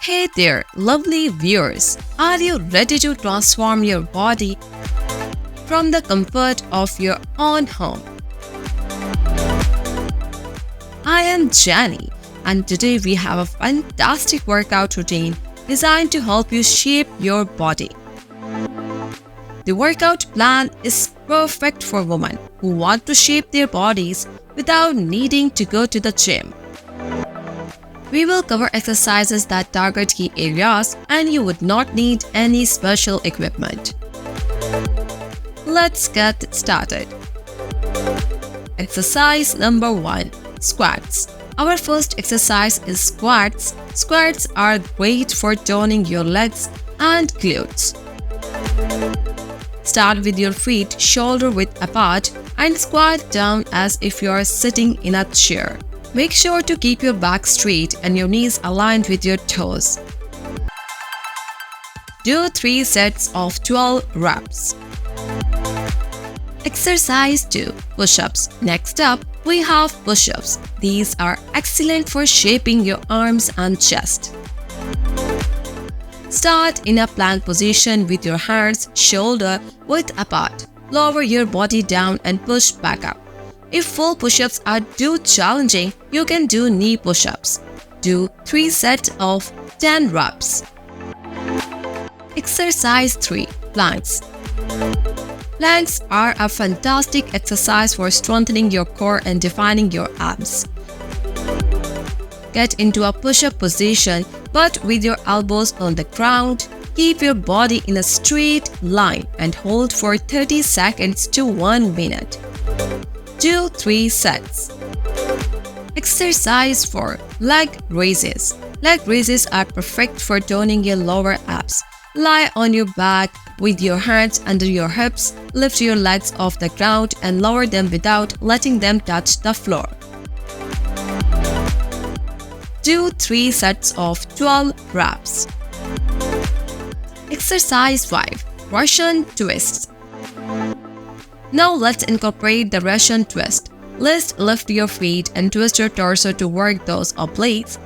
Hey there, lovely viewers. Are you ready to transform your body from the comfort of your own home? I am Jenny, and today we have a fantastic workout routine designed to help you shape your body. The workout plan is perfect for women who want to shape their bodies without needing to go to the gym. We will cover exercises that target key areas and you would not need any special equipment. Let's get started. Exercise number 1. Squats. Our first exercise is squats. Squats are great for toning your legs and glutes. Start with your feet shoulder width apart and squat down as if you are sitting in a chair. Make sure to keep your back straight and your knees aligned with your toes. Do 3 sets of 12 reps. Exercise 2. Push-ups. Next up, we have push-ups. These are excellent for shaping your arms and chest. Start in a plank position with your hands shoulder width apart. Lower your body down and push back up. If full push-ups are too challenging, you can do knee push-ups. Do 3 sets of 10 reps. Exercise 3. Planks. Planks are a fantastic exercise for strengthening your core and defining your abs. Get into a push-up position but with your elbows on the ground. Keep your body in a straight line and hold for 30 seconds to 1 minute. Do 3 sets. Exercise 4. Leg raises. Leg raises are perfect for toning your lower abs. Lie on your back with your hands under your hips. Lift your legs off the ground and lower them without letting them touch the floor. Do 3 sets of 12 reps. Exercise 5. Russian twists. Now let's incorporate the Russian twist. Lift your feet and twist your torso to work those obliques.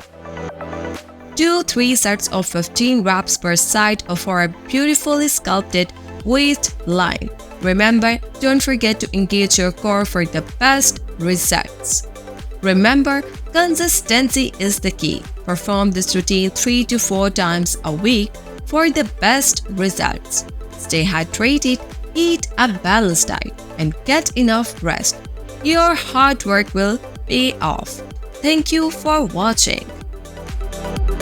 Do 3 sets of 15 reps per side for a beautifully sculpted waistline. Remember, don't forget to engage your core for the best results. Remember, consistency is the key. Perform this routine 3 to 4 times a week for the best results. Stay hydrated, eat a balanced diet, and get enough rest. Your hard work will pay off. Thank you for watching.